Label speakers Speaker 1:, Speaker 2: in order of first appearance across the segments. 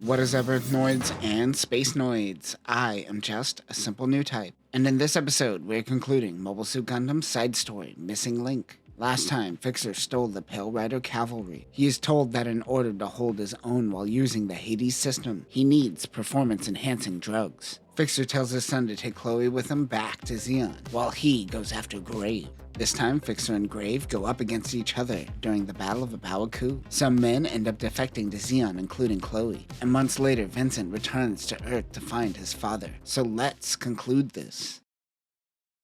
Speaker 1: What is up, Earthnoids and Spacenoids? I am just a simple Newtype, and in this episode, we're concluding Mobile Suit Gundam's side story, Missing Link. Last time, Fixer stole the Pale Rider cavalry. He is told that in order to hold his own while using the Hades system, he needs performance-enhancing drugs. Fixer tells his son to take Chloe with him back to Zeon, while he goes after Grave. This time, Fixer and Grave go up against each other during the Battle of Abawaku. Some men end up defecting to Zeon, including Chloe, and months later, Vincent returns to Earth to find his father. So let's conclude this.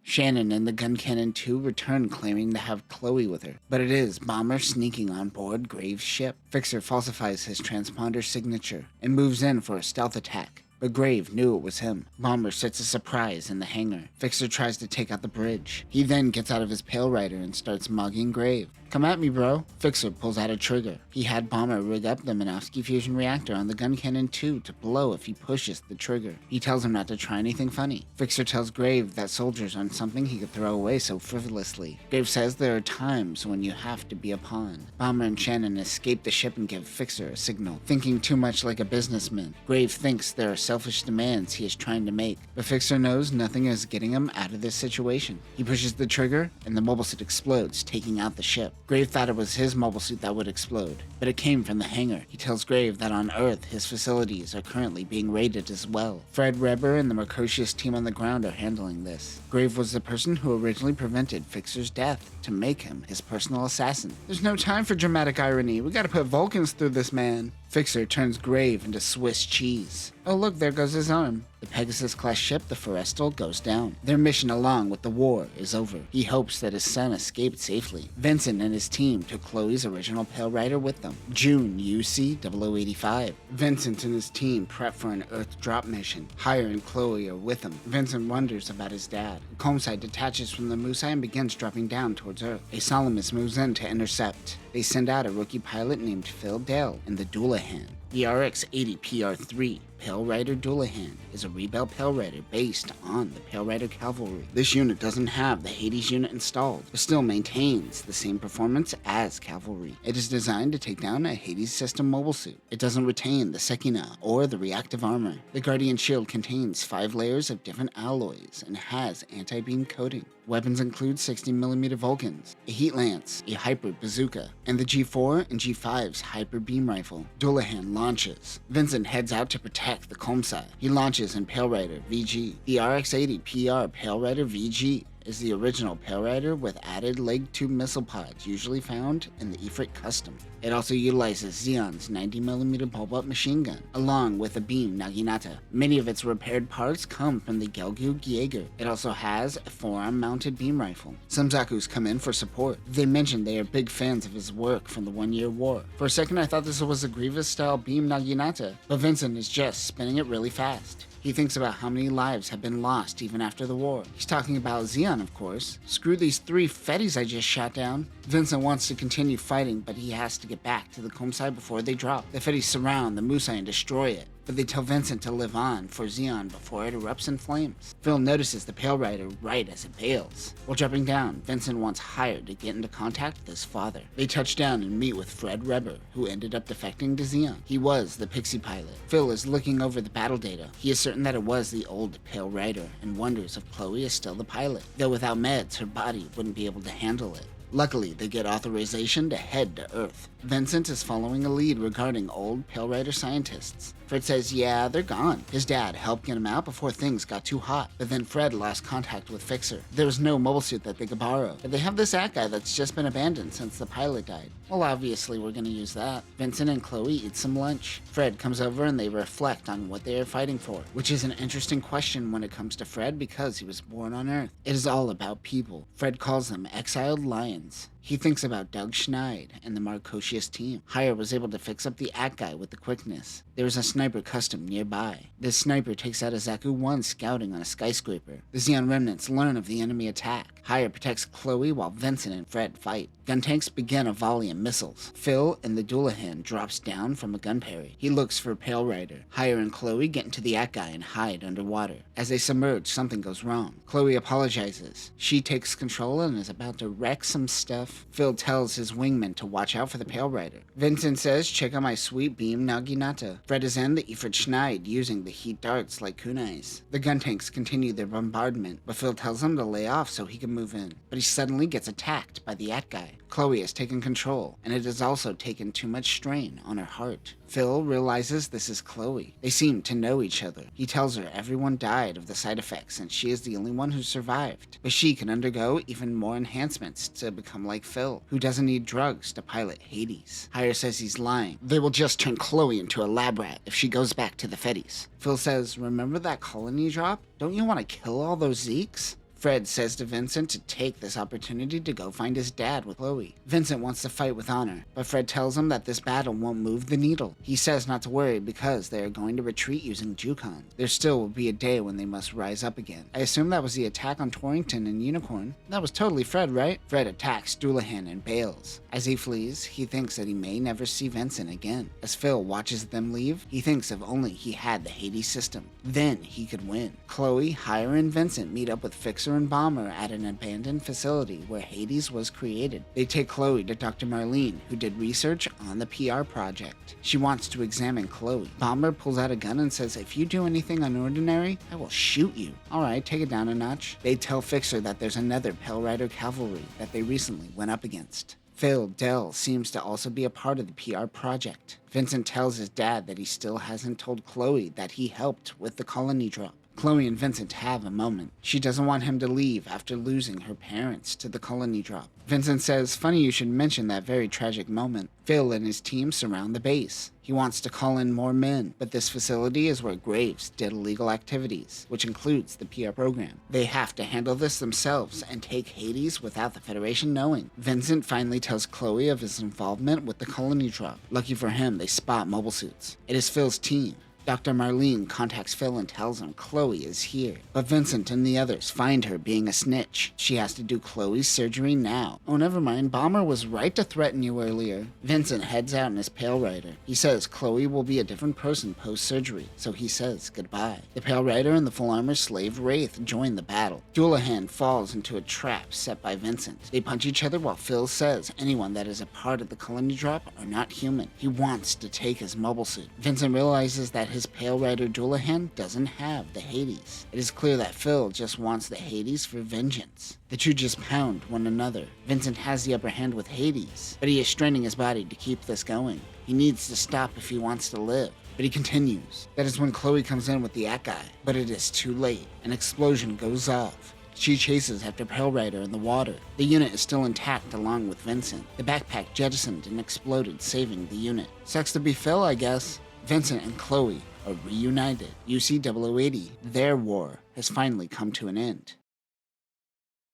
Speaker 1: Shannon and the Gun Cannon 2 return claiming to have Chloe with her, but it is Bomber sneaking on board Grave's ship. Fixer falsifies his transponder signature and moves in for a stealth attack, but Grave knew it was him. Bomber sets a surprise in the hangar. Fixer tries to take out the bridge. He then gets out of his Pale Rider and starts mugging Grave. "Come at me, bro." Fixer pulls out a trigger. He had Bomber rig up the Minovsky fusion reactor on the Gun Cannon 2 to blow if he pushes the trigger. He tells him not to try anything funny. Fixer tells Grave that soldiers aren't something he could throw away so frivolously. Grave says there are times when you have to be a pawn. Bomber and Shannon escape the ship and give Fixer a signal. Thinking too much like a businessman, Grave thinks there are selfish demands he is trying to make, but Fixer knows nothing is getting him out of this situation. He pushes the trigger and the mobile suit explodes, taking out the ship. Grave thought it was his mobile suit that would explode, but it came from the hangar. He tells Grave that on Earth, his facilities are currently being raided as well. Fred Reber and the Mercosius team on the ground are handling this. Grave was the person who originally prevented Fixer's death to make him his personal assassin. There's no time for dramatic irony. We gotta put Vulcans through this, man. Fixer turns Grave into Swiss cheese. Oh look, there goes his arm. The Pegasus-class ship, the Forestal, goes down. Their mission along with the war is over. He hopes that his son escaped safely. Vincent and his team took Chloe's original Pale Rider with them. June UC 0085. Vincent and his team prep for an Earth drop mission. Hire and Chloe are with him. Vincent wonders about his dad. Comsai detaches from the Musai and begins dropping down towards Earth. A Salamis moves in to intercept. They send out a rookie pilot named Phil Dell in the Doulahan. The RX-80 PR-3 Pale Rider Doulahan is a Rebel Pale Rider based on the Pale Rider Cavalry. This unit doesn't have the Hades unit installed, but still maintains the same performance as Cavalry. It is designed to take down a Hades system mobile suit. It doesn't retain the Sekina or the reactive armor. The Guardian Shield contains 5 layers of different alloys and has anti-beam coating. Weapons include 60mm Vulcans, a Heat Lance, a Hyper Bazooka, and the G4 and G5's Hyper Beam Rifle. Doulahan launches. Vincent heads out to protect the Comsai. He launches in Pale Rider VG. The RX-80 PR Pale Rider VG is the original Pale Rider with added leg tube missile pods usually found in the Ifrit Custom. It also utilizes Zeon's 90mm pulp-up machine gun, along with a beam Naginata. Many of its repaired parts come from the Gelgu Giega. It also has a forearm-mounted beam rifle. Some Zakus come in for support. They mention they are big fans of his work from the 1 Year War. For a second I thought this was a Grievous-style beam Naginata, but Vincent is just spinning it really fast. He thinks about how many lives have been lost even after the war. He's talking about Zeon, of course. Screw these 3 Fetties I just shot down. Vincent wants to continue fighting, but he has to get back to the Comsai before they drop. The Fetties surround the Musai and destroy it, but they tell Vincent to live on for Zeon before it erupts in flames. Phil notices the Pale Rider right as it bails. While dropping down, Vincent wants Hire to get into contact with his father. They touch down and meet with Fred Reber, who ended up defecting to Zeon. He was the Pixie pilot. Phil is looking over the battle data. He is certain that it was the old Pale Rider and wonders if Chloe is still the pilot. Though without meds, her body wouldn't be able to handle it. Luckily, they get authorization to head to Earth. Vincent is following a lead regarding old Pale Rider scientists. Fred says, yeah, they're gone. His dad helped get him out before things got too hot, but then Fred lost contact with Fixer. There was no mobile suit that they could borrow, but they have this AT guy that's just been abandoned since the pilot died. Well, obviously we're gonna use that. Vincent and Chloe eat some lunch. Fred comes over and they reflect on what they are fighting for, which is an interesting question when it comes to Fred because he was born on Earth. It is all about people. Fred calls them Exiled Lions. He thinks about Doug Schneid and the Mercosius team. Hire was able to fix up the AT guy with the quickness. There is a sniper custom nearby. This sniper takes out a Zaku 1 scouting on a skyscraper. The Zeon remnants learn of the enemy attack. Hire protects Chloe while Vincent and Fred fight. Gun tanks begin a volley of missiles. Phil in the Doulahan drops down from a gun parry. He looks for Pale Rider. Hire and Chloe get into the AT guy and hide underwater. As they submerge, something goes wrong. Chloe apologizes. She takes control and is about to wreck some stuff. Phil tells his wingman to watch out for the Pale Rider. Vincent says, check out my sweet beam Naginata. Fred is in send the infiltration using the heat darts like kunais. The gun tanks continue their bombardment, but Phil tells him to lay off so he can move in. But he suddenly gets attacked by the At guy. Chloe has taken control, and it has also taken too much strain on her heart. Phil realizes this is Chloe. They seem to know each other. He tells her everyone died of the side effects and she is the only one who survived. But she can undergo even more enhancements to become like Phil, who doesn't need drugs to pilot Hades. Hire says he's lying. They will just turn Chloe into a lab rat if she goes back to the Fetties. Phil says, remember that colony drop? Don't you want to kill all those Zeeks? Fred says to Vincent to take this opportunity to go find his dad with Chloe. Vincent wants to fight with honor, but Fred tells him that this battle won't move the needle. He says not to worry because they are going to retreat using Jucon. There still will be a day when they must rise up again. I assume that was the attack on Torrington and Unicorn. That was totally Fred, right? Fred attacks Doulahan and bails. As he flees, he thinks that he may never see Vincent again. As Phil watches them leave, he thinks if only he had the Hades system. Then he could win. Chloe, Hire, and Vincent meet up with Fixer and Bomber at an abandoned facility where Hades was created. They take Chloe to Dr. Marlene, who did research on the PR project. She wants to examine Chloe. Bomber pulls out a gun and says, if you do anything unordinary, I will shoot you. Alright, take it down a notch. They tell Fixer that there's another Pale Rider cavalry that they recently went up against. Phil Dell seems to also be a part of the PR project. Vincent tells his dad that he still hasn't told Chloe that he helped with the colony drop. Chloe and Vincent have a moment. She doesn't want him to leave after losing her parents to the colony drop. Vincent says, funny you should mention that very tragic moment. Phil and his team surround the base. He wants to call in more men, but this facility is where Graves did illegal activities, which includes the PR program. They have to handle this themselves and take Hades without the Federation knowing. Vincent finally tells Chloe of his involvement with the colony drop. Lucky for him, they spot mobile suits. It is Phil's team. Dr. Marlene contacts Phil and tells him Chloe is here, but Vincent and the others find her being a snitch. She has to do Chloe's surgery now. Oh, never mind, Bomber was right to threaten you earlier. Vincent heads out in his Pale Rider. He says Chloe will be a different person post-surgery, so he says goodbye. The Pale Rider and the full armor slave Wraith join the battle. Doulahan falls into a trap set by Vincent. They punch each other while Phil says anyone that is a part of the colony drop are not human. He wants to take his mobile suit. Vincent realizes that his Pale Rider Doulahan doesn't have the Hades. It is clear that Phil just wants the Hades for vengeance. The two just pound one another. Vincent has the upper hand with Hades, but he is straining his body to keep this going. He needs to stop if he wants to live, but he continues. That is when Chloe comes in with the At guy, but it is too late. An explosion goes off. She chases after Pale Rider in the water. The unit is still intact along with Vincent. The backpack jettisoned and exploded, saving the unit. Sucks to be Phil, I guess. Vincent and Chloe are reunited. UC-0080, their war has finally come to an end.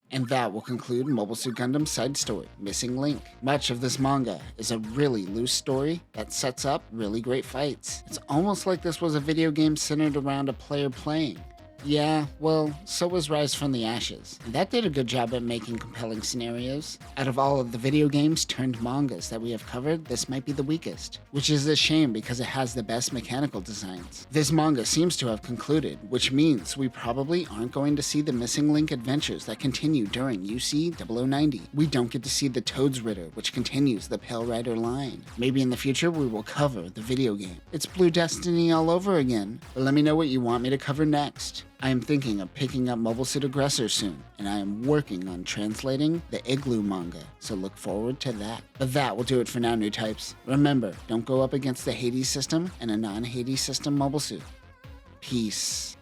Speaker 1: And that will conclude Mobile Suit Gundam's side story, Missing Link. Much of this manga is a really loose story that sets up really great fights. It's almost like this was a video game centered around a player playing. Yeah, well, so was Rise from the Ashes, and that did a good job at making compelling scenarios. Out of all of the video games turned mangas that we have covered, this might be the weakest, which is a shame because it has the best mechanical designs. This manga seems to have concluded, which means we probably aren't going to see the Missing Link adventures that continue during UC-0090. We don't get to see the Toads Ritter, which continues the Pale Rider line. Maybe in the future we will cover the video game. It's Blue Destiny all over again, but let me know what you want me to cover next. I am thinking of picking up Mobile Suit Aggressor soon, and I am working on translating the Igloo manga, so look forward to that. But that will do it for now, Newtypes. Remember, don't go up against the Hades system and a non-Hades system mobile suit. Peace.